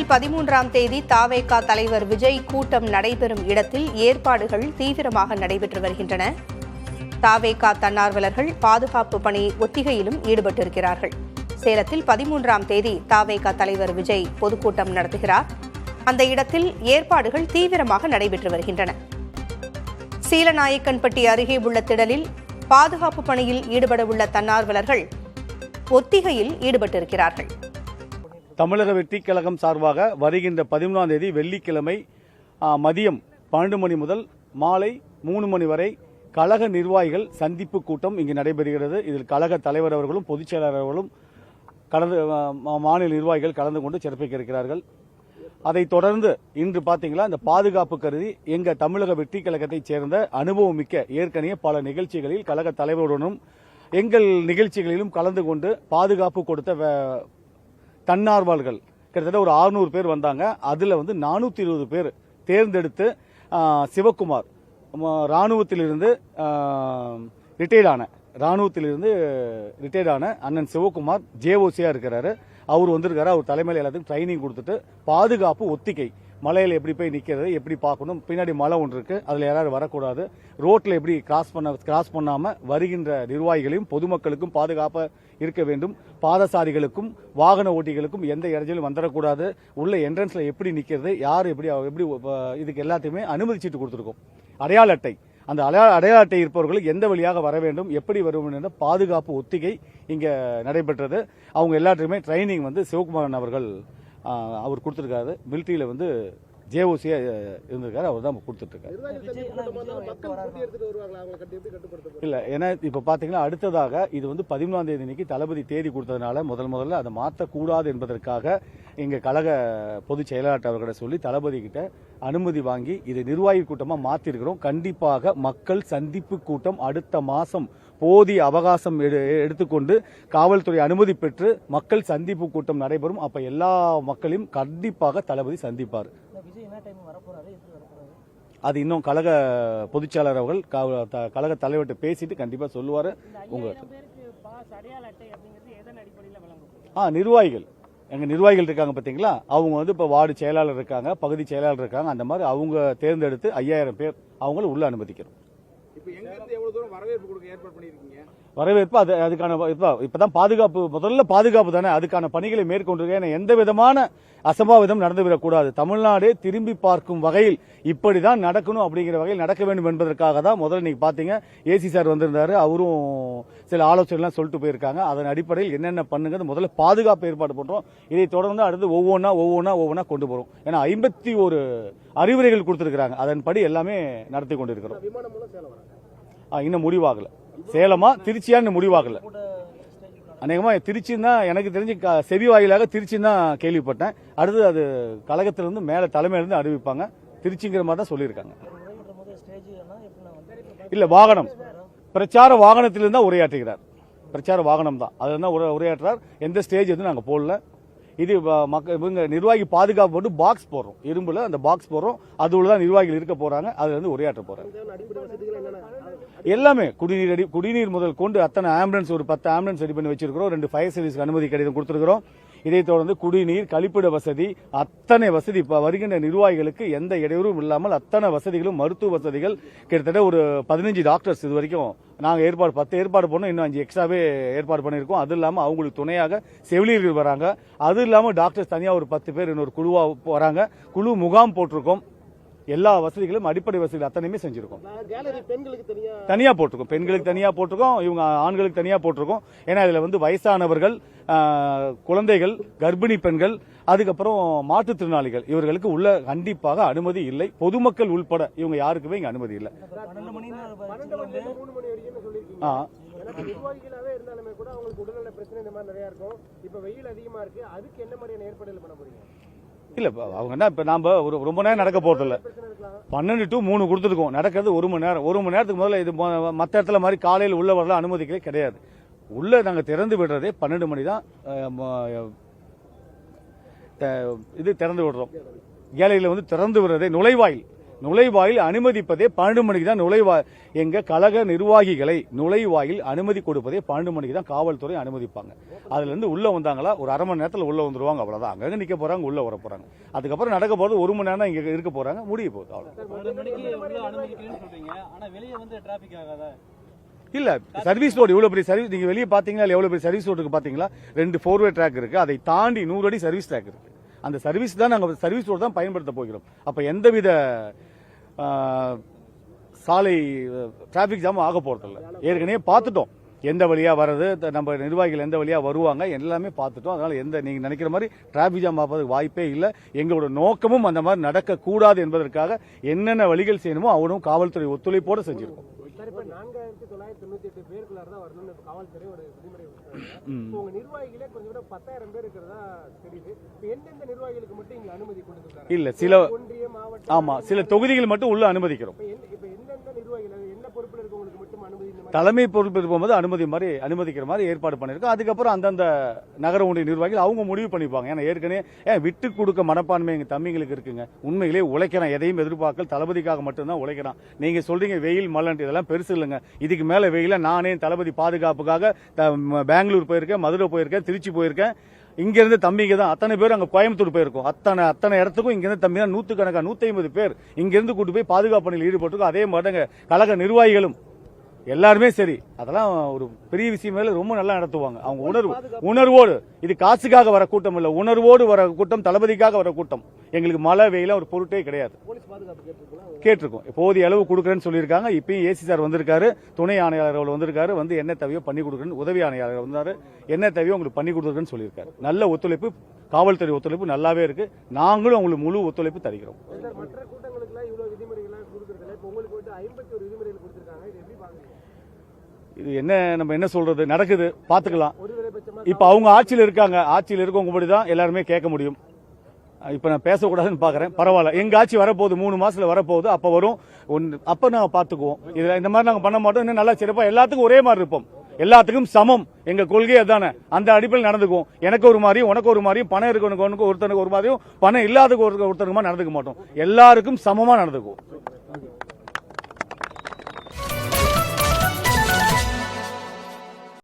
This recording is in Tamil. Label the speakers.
Speaker 1: சேலத்தில் 13ஆம் தேதி தாவேகா தலைவர் விஜய் கூட்டம் நடைபெறும் இடத்தில் ஏற்பாடுகள் தீவிரமாக நடைபெற்று வருகின்றன. தாவேகா தன்னார்வலர்கள் பாதுகாப்பு பணி ஒத்திகையிலும் ஈடுபட்டிருக்கிறார்கள். சேலத்தில் 13ஆம் தேதி தாவேகா தலைவர் விஜய் பொதுக்கூட்டம் நடத்துகிறார். அந்த இடத்தில் ஏற்பாடுகள் தீவிரமாக நடைபெற்று வருகின்றன. சீலநாயக்கன்பட்டி அருகே உள்ள திடலில் பாதுகாப்பு பணியில் ஈடுபடவுள்ள தன்னார்வலர்கள் ஒத்திகையில் ஈடுபட்டிருக்கிறார்கள்.
Speaker 2: தமிழக வெற்றிக் கழகம் சார்பாக வருகின்ற 13ஆம் தேதி வெள்ளிக்கிழமை மதியம் 12 மணி முதல் மாலை 3 மணி வரை கழக நிர்வாகிகள் சந்திப்பு கூட்டம் இங்கு நடைபெறுகிறது. இதில் கழக தலைவர் அவர்களும் பொதுச் செயலாளர் அவர்களும் மாநில நிர்வாகிகள் கலந்து கொண்டு சிறப்பிக்க இருக்கிறார்கள். அதைத் தொடர்ந்து இன்று பார்த்தீங்களா, இந்த பாதுகாப்பு கருதி எங்கள் தமிழக வெற்றிக் கழகத்தைச் சேர்ந்த அனுபவமிக்க ஏற்கனவே பல நிகழ்ச்சிகளில் கழக தலைவருடனும் எங்கள் நிகழ்ச்சிகளிலும் கலந்து கொண்டு பாதுகாப்பு கொடுத்த தன்னார்வலர்கள் கிட்டத்தட்ட ஒரு 600 பேர் வந்தாங்க. அதில் 420 பேர் தேர்ந்தெடுத்து சிவக்குமார் ராணுவத்திலிருந்து ரிட்டையர்ட் ஆன அண்ணன் சிவக்குமார் ஜேஓசியா இருக்கிறாரு. அவர் வந்திருக்காரு. அவர் தலைமையில் எல்லாத்துக்கும் ட்ரைனிங் கொடுத்துட்டு பாதுகாப்பு ஒத்திகை, மலையில் எப்படி போய் நிற்கிறது, எப்படி பார்க்கணும், பின்னாடி மலை ஒன்று இருக்கு, அதில் யாராவது வரக்கூடாது, ரோட்டில் எப்படி கிராஸ் பண்ணாமல் வருகின்ற நிர்வாகிகளையும் பொதுமக்களுக்கும் பாதுகாப்பாக இருக்க வேண்டும், பாதசாரிகளுக்கும் வாகன ஓட்டிகளுக்கும் எந்த இடைஞ்சலும் வந்துடக்கூடாது, உள்ள என்ட்ரன்ஸில் எப்படி நிற்கிறது, யார் எப்படி இதுக்கு எல்லாத்தையுமே அனுமதிச்சுட்டு கொடுத்துருக்கோம். அடையாள அட்டை, அந்த அடையாள அட்டை இருப்பவர்கள் எந்த வழியாக வர வேண்டும், எப்படி வரும் என்ற பாதுகாப்பு ஒத்திகை இங்கே நடைபெற்றது. அவங்க எல்லாத்துக்குமே ட்ரைனிங் சிவகுமாரன் அவர்கள் அவர் கொடுத்துருக்காரு. மிலிட்டரியில் ஜேஓசியா இருந்திருக்காரு. அவர் தான் கொடுத்துட்டு இருக்காரு. இல்ல, ஏன்னா இப்ப பாத்தீங்கன்னா அடுத்ததாக இது 13ஆம் தேதி அன்னைக்கு தளபதி தேதி கொடுத்ததுனால முதல்ல அதை மாற்றக்கூடாது என்பதற்காக எங்க கழக பொதுச் செயலாளர் அவர்களை சொல்லி தளபதி கிட்ட அனுமதி வாங்கி இது நிர்வாகி கூட்டமா மாத்திருக்கிறோம். கண்டிப்பாக மக்கள் சந்திப்பு கூட்டம் அடுத்த மாசம் போதிய அவகாசம் எடுத்துக்கொண்டு காவல்துறை அனுமதி பெற்று மக்கள் சந்திப்பு கூட்டம் நடைபெறும். அப்ப எல்லா மக்களையும் கண்டிப்பாக தளபதி சந்திப்பார். அது இன்னும் கழக பொதுச்செயலாளர் அவர்கள் கழக தலைவர்கிட்ட பேசிட்டு கண்டிப்பா சொல்லுவாரு. நிர்வாகிகள், எங்க நிர்வாகிகள் இருக்காங்க பாத்தீங்களா, அவங்க இப்ப வார்டு செயலாளர் இருக்காங்க, பகுதி செயலாளர் இருக்காங்க. அந்த மாதிரி அவங்க தேர்ந்தெடுத்து 5000 பேர் அவங்கள உள்ள அனுமதிக்கிறோம். வரவேற்பு அதுக்கான இப்பதான் பாதுகாப்பு, முதல்ல பாதுகாப்பு தானே, அதுக்கான பணிகளை மேற்கொண்டிருக்கேன். எந்த விதமான அசம்பாவிதம் நடந்துவிடக்கூடாது, தமிழ்நாடே திரும்பி பார்க்கும் வகையில் இப்படிதான் நடக்கணும் அப்படிங்கிற வகையில் நடக்க வேண்டும் என்பதற்காக தான் முதல்ல நீங்க பாத்தீங்க ஏசி சார் வந்திருந்தாரு. அவரும் சில ஆலோசனைலாம் சொல்லிட்டு போயிருக்காங்க. அதன் அடிப்படையில் என்னென்ன பண்ணுங்க முதல்ல பாதுகாப்பு ஏற்பாடு பண்றோம். இதை தொடர்ந்து அடுத்து ஒவ்வொன்னா கொண்டு போறோம். ஏன்னா 51 அறிவுரைகள் கொடுத்திருக்காங்க. அதன்படி எல்லாமே நடத்தி கொண்டிருக்கிறோம். இன்னும் முடிவாகல. சேலமா திருச்சியா முடிவாகல. அநேகமா திருச்சின்னு தான் எனக்கு தெரிஞ்சு, செவி வாயிலாக திருச்சின்னு தான் கேள்விப்பட்டேன். அடுத்து அது கழகத்திலிருந்து மேல தலைமையிலிருந்து அறிவிப்பாங்க. திருச்சிங்கிற மாதிரி தான் சொல்லியிருக்காங்க. இல்ல, வாகனம், பிரச்சார வாகனத்திலிருந்து தான் உரையாற்றுகிறார். பிரச்சார வாகனம் தான் அதுதான் உரையாற்றுறார். எந்த ஸ்டேஜ் நாங்க போடல. இது இவங்க நிர்வாகி பாதுகாப்பு போட்டு பாக்ஸ் போடுறோம், இரும்புல அந்த பாக்ஸ் போடுறோம். அதுல தான் நிர்வாகிகள் இருக்க போறாங்க. அதுல இருந்து உரையாற்ற போறாங்க. எல்லாமே குடிநீர் முதல் கொண்டு அத்தனை ஆம்புலன்ஸ், ஒரு 10 ஆம்புலன்ஸ் ரெடி பண்ணி வச்சிருக்கிறோம். 2 ஃபயர் சர்வீஸ் அனுமதி கடிதம் கொடுத்திருக்கிறோம். இதைத் தொடர்ந்து குடிநீர், கழிப்பிட வசதி, அத்தனை வசதி வருகின்ற நிர்வாகிகளுக்கு எந்த இடையூறும் இல்லாமல் அத்தனை வசதிகளும், மருத்துவ வசதிகள், கிட்டத்தட்ட ஒரு 15 டாக்டர்ஸ் இது வரைக்கும் நாங்க 10 ஏற்பாடு பண்ணோம். இன்னும் 5 எக்ஸ்ட்ராவே ஏற்பாடு பண்ணிருக்கோம். அது இல்லாம அவங்களுக்கு துணையாக செவிலியர்கள் வராங்க. அது இல்லாம டாக்டர்ஸ் தனியா ஒரு 10 பேர் இன்னொரு குழுவா வராங்க. குழு முகாம் போட்டிருக்கோம். எல்லா வசதிகளும், அடிப்படை வசதிகள் அத்தனையுமே செஞ்சிருக்கோம். தனியா போட்டிருக்கோம், பெண்களுக்கு தனியா போட்டிருக்கோம், இவங்க ஆண்களுக்கு தனியா போட்டிருக்கோம். ஏன்னா இதுல வயசானவர்கள், குழந்தைகள், கர்ப்பிணி பெண்கள், அதுக்கப்புறம் மாற்றுத்திறனாளிகள், இவர்களுக்கு உள்ள கண்டிப்பாக அனுமதி இல்லை. பொதுமக்கள் உள்பட இவங்க யாருக்குமே இங்க அனுமதி இல்லை.
Speaker 3: நிர்வாகிகளாவே இருந்தாலுமே கூட அவங்களுக்கு உடல்நல பிரச்சனை இந்த மாதிரி நிறைய இருக்கும். இப்ப வெயில் அதிகமா இருக்கு, அதுக்கு என்ன மாதிரியான ஏற்பாடுகள் பண்ண போறீங்க?
Speaker 2: இல்ல, அவங்க என்ன, இப்ப நாம ரொம்ப நேரம் நடக்க போறது இல்ல. 12 to 3 கொடுத்துருக்கோம். நடக்கிறது 1 மணி நேரம். 1 மணி நேரத்துக்கு முதல்ல இது மற்ற இடத்துல மாதிரி காலையில் உள்ள வரலாம் அனுமதிக்கவே கிடையாது. உள்ள நாங்க திறந்து விடுறதே 12 மணி தான். இது திறந்து விடுறோம். கேலரியில திறந்து விடுறதே நுழைவாயில் அனுமதிப்பதே 12 மணிக்கு தான் எங்க கழக நிர்வாகிகளை நுழைவாயில் அனுமதி கொடுப்பதே 12 மணிக்கு தான் காவல்துறை அனுமதிப்பாங்க. அதுல இருந்து உள்ள வந்தாங்களா ஒரு அரை மணி நேரத்தில் உள்ள வந்துருவாங்க, அவ்வளவுதான். அங்க நிக்க போறாங்க, உள்ள வர போறாங்க. அதுக்கப்புறம் நடக்க போறது 1 மணி நேரம் இங்க இருக்க போறாங்க, முடிய போகுது. இல்ல சர்வீஸ் ரோடு இவ்வளவு பெரிய சர்வீஸ், நீங்க வெளியே பாத்தீங்களா எவ்வளவு பெரிய சர்வீஸ் ரோடுக்கு பாத்தீங்களா? 2 4-வே ட்ராக் இருக்கு, அதை தாண்டி 100 அடி சர்வீஸ் ட்ராக் இருக்கு. அந்த சர்வீஸ் தான் நாங்க சர்வீஸ் ரோடு தான் பயன்படுத்த போகிறோம். அப்ப எந்தவித சாலை டிராபிக் ஜாம் ஆக போறதில்ல. ஏற்கனவே பார்த்துட்டோம் எந்த வழியா வர்றது, நம்ம நிர்வாகிகள் எந்த வழியா வருவாங்க எல்லாமே பார்த்துட்டோம். அதனால நீங்க நினைக்கிற மாதிரி டிராபிக் ஜாம் ஆகிறதுக்கு வாய்ப்பே இல்லை. எங்களோட நோக்கமும் அந்த மாதிரி நடக்க கூடாது என்பதற்காக என்னென்ன வழிகள் செய்யணுமோ அவனும் காவல்துறை ஒத்துழைப்போடு செஞ்சிருக்கோம்.
Speaker 3: 4998 பேருக்குள்ளார தான் வரணும்னு காவல்துறை ஒரு விதிமுறை கொடுத்தாங்க. உங்க நிர்வாகிகளே கொஞ்சம் கூட 10,000 பேர் இருக்கிறதா தெரியுது. எந்தெந்த நிர்வாகிகளுக்கு மட்டும் இங்க அனுமதி கொடுத்துருக்காங்க?
Speaker 2: இல்ல சில
Speaker 3: ஒன்றிய மாவட்ட
Speaker 2: ஆமா சில தொகுதிகள் மட்டும் உள்ள அனுமதிக்கிறோம்.
Speaker 3: இப்ப எந்தெந்த நிர்வாகிகள் என்ன பொறுப்புல இருக்கவங்களுக்கு மட்டும் அனுமதி?
Speaker 2: தலைமை பொறுப்பு இருக்கும்போது அனுமதிக்கிற மாதிரி ஏற்பாடு பண்ணிருக்கோம். அதுக்கப்புறம் அந்தந்த நகர ஒன்றிய நிர்வாகிகள் அவங்க முடிவு பண்ணிப்பாங்க. ஏன்னா ஏற்கனவே விட்டு கொடுக்க மனப்பான்மை எங்க தம்பிங்களுக்கு இருக்குங்க. உண்மையிலேயே உழைக்கிறான், எதையும் எதிர்பார்க்கல, தளபதிக்காக மட்டும்தான் உழைக்கிறான். நீங்க சொல்றீங்க வெயில் மல்லன்ட்டு, இதெல்லாம் பெருசு இல்லைங்க. இதுக்கு மேல வெயில நானே தளபதி பாதுகாப்புக்காக பெங்களூர் போயிருக்கேன், மதுரை போயிருக்கேன், திருச்சி போயிருக்கேன். இங்க இருந்து தம்பிங்க தான் அத்தனை பேர் அங்க கோயம்புத்தூர் போயிருக்கோம். அத்தனை இடத்துக்கும் இங்க இருந்து தம்பி தான் 150 பேர் இங்க இருந்து கூட்டு போய் பாதுகாப்பு பணியில் ஈடுபட்டிருக்கோம். அதே மாதிரி கழக நிர்வாகிகளும் எல்லாருமே சரி, அதெல்லாம் ஒரு பெரிய விஷயம் மேல ரொம்ப நல்லா நடத்துவாங்க. அவங்க உணர்வோடு, இது காசுக்காக வர கூட்டம் இல்ல, உணர்வோடு வர கூட்டம், தளபதிக்காக வர கூட்டம். எங்களுக்கு மழை வெயில ஒரு பொருட்டே கிடையாது. கேட்டிருக்கோம், போதிய அளவு கொடுக்குறேன்னு சொல்லியிருக்காங்க. இப்பயும் ஏசி சார் வந்திருக்காரு, துணை ஆணையாளர் வந்திருக்காரு, வந்து என்ன தேவையோ பண்ணி கொடுக்குறேன்னு, உதவி ஆணையாளர் வந்தாரு, என்ன தேவையோ உங்களுக்கு பண்ணி கொடுக்குறேன்னு சொல்லியிருக்காரு. நல்ல ஒத்துழைப்பு, காவல்துறை ஒத்துழைப்பு நல்லாவே இருக்கு. நாங்களும் உங்களுக்கு முழு ஒத்துழைப்பு தருகிறோம்.
Speaker 3: மற்ற கூட்டங்களுக்கு இவ்வளவு விதிமுறைகள் கொடுக்கறதுல இப்ப உங்களுக்கு வந்து 51 விதிமுறைகள் கொடுத்திருக்காங்க. இது எப்படி பாக்குறீங்க?
Speaker 2: இது என்ன நம்ம என்ன சொல்றது, நடக்குது பாத்துக்கலாம். இப்ப அவங்க ஆட்சியில் இருக்காங்க, ஆட்சியில் இருக்கவங்க படிதான் எல்லாருமே கேட்க முடியும். இப்ப நான் பேசக்கூடாதுன்னு பாக்குறேன், பரவாயில்ல. எங்க ஆட்சி வரப்போகுது, 3 மாசத்துல வரப்போகுது, அப்ப வரும், அப்ப நாங்க பாத்துக்குவோம். இதுல இந்த மாதிரி நாங்க பண்ண மாட்டோம். இன்னும் நல்லா சிறப்பா எல்லாத்துக்கும் ஒரே மாதிரி இருப்போம், எல்லாத்துக்கும் சமம். எங்க கொள்கை அதானே, அந்த அடிப்படையில் நடந்துக்குவோம். எனக்கு ஒரு மாதிரியும் உனக்கு ஒரு மாதிரியும், பணம் இருக்கவனுக்கு ஒருத்தனுக்கு ஒரு மாதிரியும், பணம் இல்லாத ஒருத்தருக்கு மாதிரி நடந்துக்க மாட்டோம். எல்லாருக்கும் சமமா நடந்துக்குவோம்.